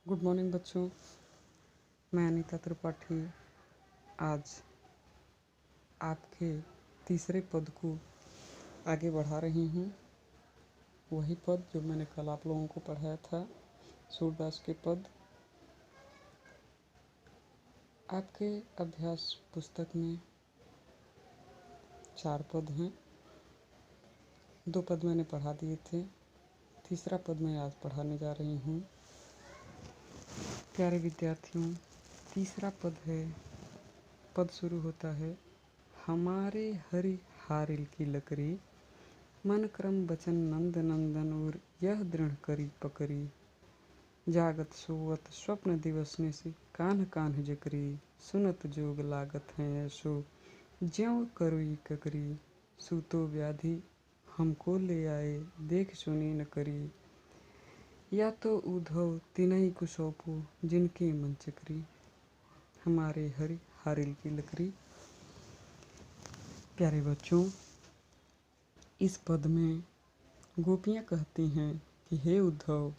Good morning बच्चों। मैं अनीता त्रिपाठी आज आपके तीसरे पद को आगे बढ़ा रही हूँ। वही पद जो मैंने कल आप लोगों को पढ़ाया था, सूरदास के पद। आपके अभ्यास पुस्तक में 4 पद हैं। 2 पद मैंने पढ़ा दिए थे, तीसरा पद मैं आज पढ़ाने जा रही हूँ। प्यारे विद्यार्थियों, तीसरा पद है, पद शुरू होता है, हमारे हरि हारिल की लकड़ी, मन क्रम बचन नंद नंदन और यह दृढ़ करी पकड़ी, जागत सोवत स्वप्न दिवस ने से कान्ह कान्ह जकरी, सुनत जोग लागत है ऐसो ज्यों करुई ककरी, सूतो व्याधि हमको ले आए देख सुनी न करी, या तो उधव तिनहि को सौंपो जिनके मन चकरी, हमारे हरि हारिल की लकड़ी। प्यारे बच्चों, इस पद में गोपियाँ कहती हैं कि हे उद्धव,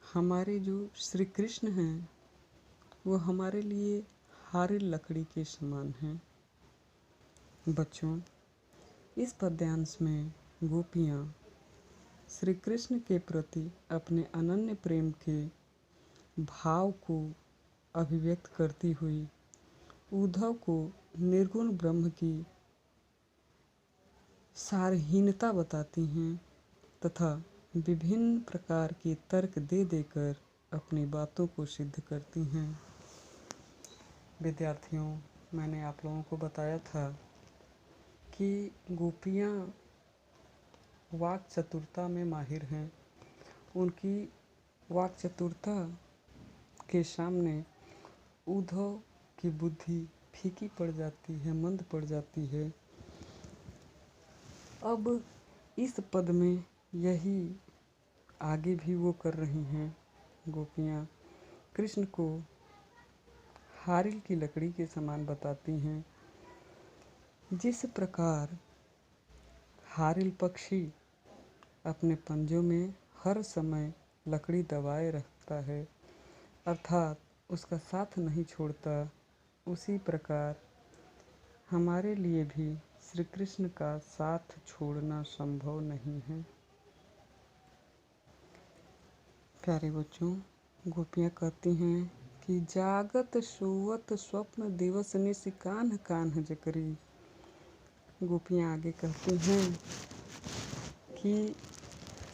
हमारे जो श्री कृष्ण हैं वो हमारे लिए हारिल लकड़ी के समान हैं। बच्चों, इस पद्यांश में गोपियाँ श्री कृष्ण के प्रति अपने अनन्य प्रेम के भाव को अभिव्यक्त करती हुई उद्धव को निर्गुण ब्रह्म की सारहीनता बताती हैं तथा विभिन्न प्रकार के तर्क दे देकर अपनी बातों को सिद्ध करती हैं। विद्यार्थियों, मैंने आप लोगों को बताया था कि गोपियाँ वाक चतुरता में माहिर हैं। उनकी वाक चतुरता के सामने उद्धव की बुद्धि फीकी पड़ जाती है, मंद पड़ जाती है। अब इस पद में यही आगे भी वो कर रही हैं। गोपियाँ कृष्ण को हारिल की लकड़ी के समान बताती हैं। जिस प्रकार हारिल पक्षी अपने पंजों में हर समय लकड़ी दबाए रखता है, अर्थात उसका साथ नहीं छोड़ता, उसी प्रकार हमारे लिए भी श्री कृष्ण का साथ छोड़ना संभव नहीं है। प्यारे बच्चों, गोपियाँ कहती हैं कि जागत सोवत स्वप्न दिवस निश कान्ह कान्ह जकरी। गोपियाँ आगे कहती हैं कि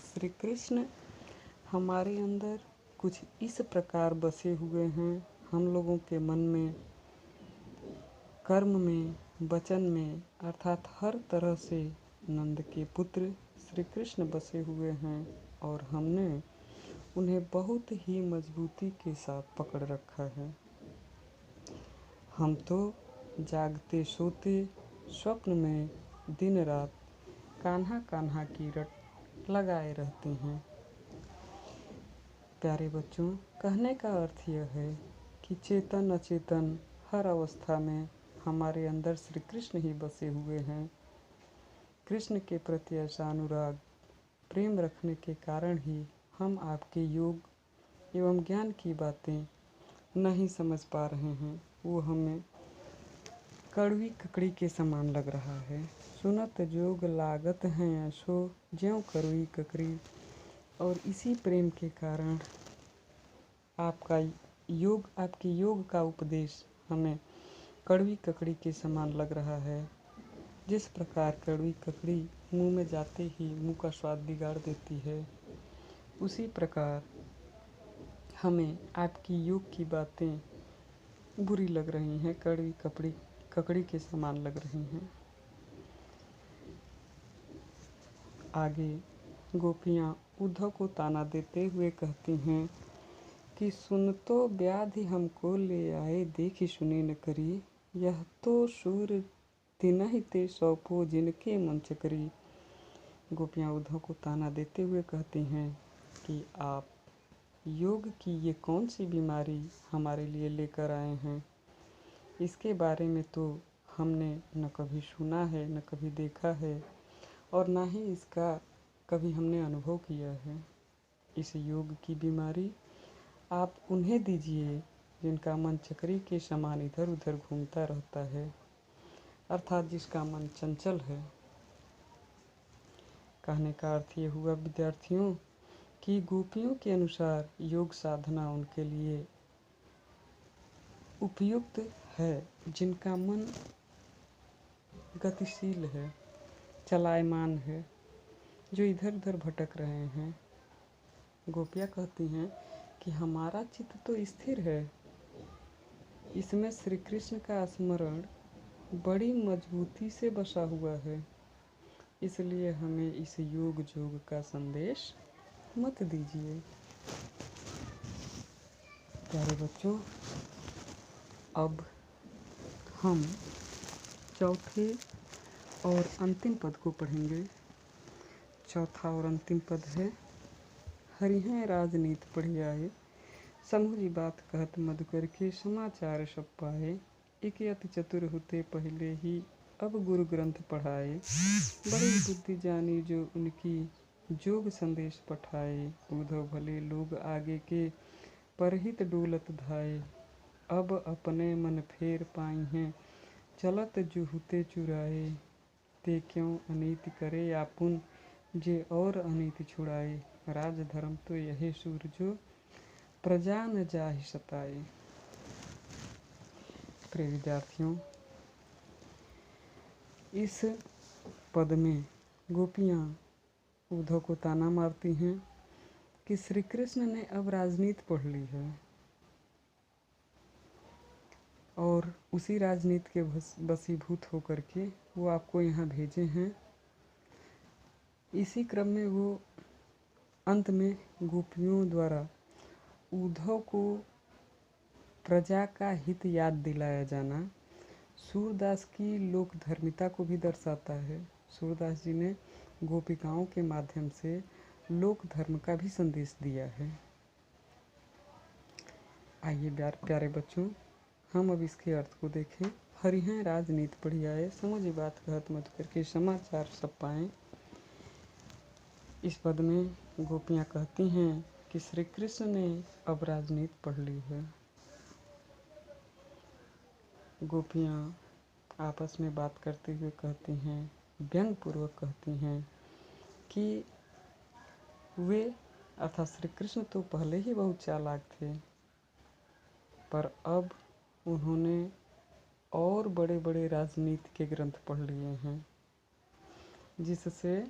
श्री कृष्ण हमारे अंदर कुछ इस प्रकार बसे हुए हैं, हम लोगों के मन में, कर्म में, वचन में, अर्थात हर तरह से नंद के पुत्र श्री कृष्ण बसे हुए हैं और हमने उन्हें बहुत ही मजबूती के साथ पकड़ रखा है। हम तो जागते सोते स्वप्न में दिन रात कान्हा कान्हा की रट लगाए रहते हैं। प्यारे बच्चों, कहने का अर्थ यह है कि चेतन अचेतन हर अवस्था में हमारे अंदर श्री कृष्ण ही बसे हुए हैं। कृष्ण के प्रति ऐसा अनुराग, प्रेम रखने के कारण ही हम आपके योग एवं ज्ञान की बातें नहीं समझ पा रहे हैं। वो हमें कड़वी ककड़ी के समान लग रहा है। सुनत जोग लागत हैं ऐसो ज्यों कड़वी ककड़ी। और इसी प्रेम के कारण आपके योग का उपदेश हमें कड़वी ककड़ी के समान लग रहा है। जिस प्रकार कड़वी ककड़ी मुंह में जाते ही मुंह का स्वाद बिगाड़ देती है, उसी प्रकार हमें आपकी योग की बातें बुरी लग रही हैं, कड़वी ककड़ी के समान लग रही हैं। आगे गोपियाँ उद्धव को ताना देते हुए कहती हैं कि सुन तो व्याधि हमको ले आए देखी सुनी न करी, यह तो सूर तिनहि ते सौंपो जिनके मन चकरी। गोपियाँ उद्धव को ताना देते हुए कहती हैं कि आप योग की ये कौन सी बीमारी हमारे लिए लेकर आए हैं। इसके बारे में तो हमने न कभी सुना है, न कभी देखा है और ना ही इसका कभी हमने अनुभव किया है। इस योग की बीमारी आप उन्हें दीजिए जिनका मन चक्री के समान इधर उधर घूमता रहता है, अर्थात जिसका मन चंचल है। कहने का अर्थ ये हुआ विद्यार्थियों कि गोपियों के अनुसार योग साधना उनके लिए उपयुक्त है जिनका मन गतिशील है, चलायमान है, जो इधर उधर भटक रहे हैं। गोपियाँ कहती हैं कि हमारा चित्त तो स्थिर है, इसमें श्री कृष्ण का स्मरण बड़ी मजबूती से बसा हुआ है, इसलिए हमें इस योग जोग का संदेश मत दीजिए। प्यारे बच्चों, अब हम चौथे और अंतिम पद को पढ़ेंगे। चौथा और अंतिम पद है, हरिहर राजनीत पढ़ियाए, समूह जी बात कहत मधुकर के समाचार सब पाए, एक अति चतुर होते पहले ही अब गुरु ग्रंथ पढ़ाए, बड़ी बुद्धि जानी जो उनकी जोग संदेश पठाए, उधव भले लोग आगे के परहित डोलत धाए, अब अपने मन फेर पाई हैं चलत जुहुते चुराए, ते क्यों अनीति करे आपुन जे और अनीति छुड़ाए, राज धर्म तो यही सूरजो प्रजा न जाहि सताए। प्रिय विद्यार्थियों, इस पद में गोपियाँ उद्धव को ताना मारती हैं कि श्री कृष्ण ने अब राजनीति पढ़ ली है और उसी राजनीति के वशीभूत होकर के वो आपको यहाँ भेजे हैं। इसी क्रम में वो अंत में गोपियों द्वारा उद्धव को प्रजा का हित याद दिलाया जाना सूरदास की लोक धर्मिता को भी दर्शाता है। सूरदास जी ने गोपिकाओं के माध्यम से लोक धर्म का भी संदेश दिया है। आइए प्यारे बच्चों, हम अब इसके अर्थ को देखें। हरिहर राजनीति पढ़ियाए, समझ बात कहत मत करके समाचार सब पाएं। इस पद में गोपियाँ कहती हैं कि श्री कृष्ण ने अब राजनीति पढ़ ली है। गोपियाँ आपस में बात करते हुए कहती हैं, व्यंग पूर्वक कहती हैं कि वे अर्थात श्री कृष्ण तो पहले ही बहुत चालाक थे, पर अब उन्होंने और बड़े बड़े राजनीति के ग्रंथ पढ़ लिए हैं, जिससे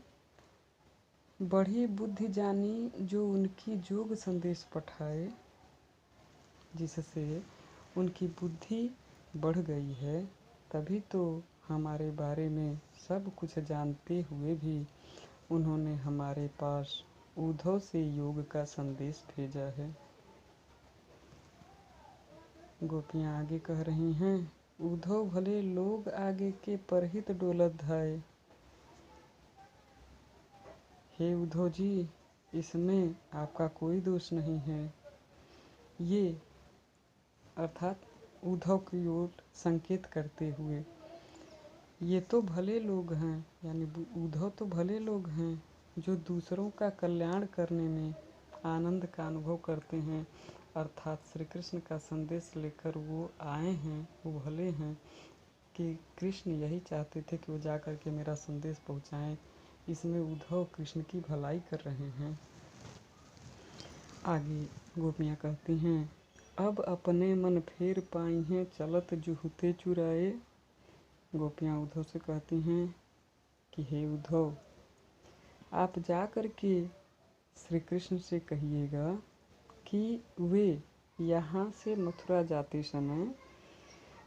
बड़ी बुद्धि जानी जो उनकी जोग संदेश पठाए, जिससे उनकी बुद्धि बढ़ गई है। तभी तो हमारे बारे में सब कुछ जानते हुए भी उन्होंने हमारे पास उद्धव से योग का संदेश भेजा है। गोपियाँ आगे कह रही हैं, उद्धव भले लोग आगे के परहित डोलत धाए। हे उद्धव जी, इसमें आपका कोई दोष नहीं है। ये अर्थात उद्धव की ओर संकेत करते हुए, ये तो भले लोग हैं, यानी उद्धव तो भले लोग हैं जो दूसरों का कल्याण करने में आनंद का अनुभव करते हैं, अर्थात श्री कृष्ण का संदेश लेकर वो आए हैं, वो भले हैं कि कृष्ण यही चाहते थे कि वो जा कर के मेरा संदेश पहुँचाएं। इसमें उद्धव कृष्ण की भलाई कर रहे हैं। आगे गोपियाँ कहती हैं, अब अपने मन फेर पाई हैं चलत जुहुते चुराए। गोपियाँ उद्धव से कहती हैं कि हे उद्धव, आप जा कर के श्री कृष्ण से कहिएगा कि वे यहाँ से मथुरा जाते समय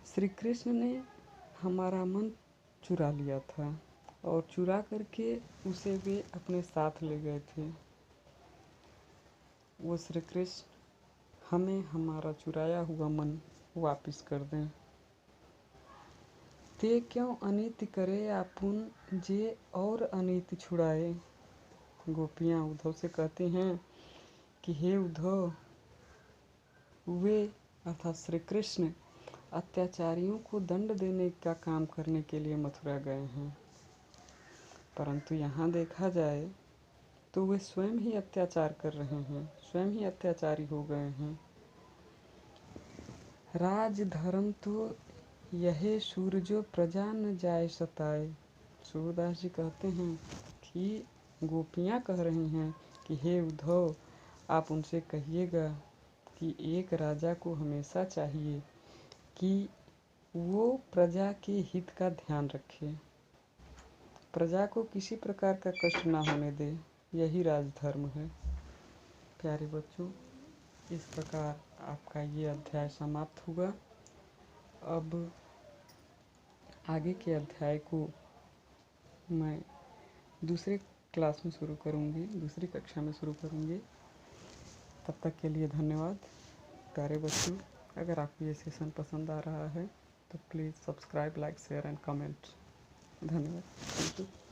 श्री कृष्ण ने हमारा मन चुरा लिया था और चुरा करके उसे वे अपने साथ ले गए थे। वो श्री कृष्ण हमें हमारा चुराया हुआ मन वापस कर दें। ते क्यों अनीति करे आपुन जे और अनीति छुड़ाए। गोपियाँ उद्धव से कहती हैं कि हे उद्धव, वे अर्थात श्री कृष्ण अत्याचारियों को दंड देने का काम करने के लिए मथुरा गए हैं, परंतु यहाँ देखा जाए तो वे स्वयं ही अत्याचार कर रहे हैं, स्वयं ही अत्याचारी हो गए हैं। राज धर्म तो यह सूरजो प्रजा न जाए सताए। सूरदास जी कहते हैं कि गोपियाँ कह रही हैं कि हे उद्धव, आप उनसे कहिएगा कि एक राजा को हमेशा चाहिए कि वो प्रजा के हित का ध्यान रखे, प्रजा को किसी प्रकार का कष्ट ना होने दे, यही राजधर्म है। प्यारे बच्चों, इस प्रकार आपका ये अध्याय समाप्त हुआ। अब आगे के अध्याय को मैं दूसरे क्लास में शुरू करूँगी, दूसरी कक्षा में शुरू करूँगी। तब तक के लिए धन्यवाद। प्यारे बच्चों, अगर आपको ये सेशन पसंद आ रहा है तो please subscribe, like, share and comment. धन्यवाद। Thank you.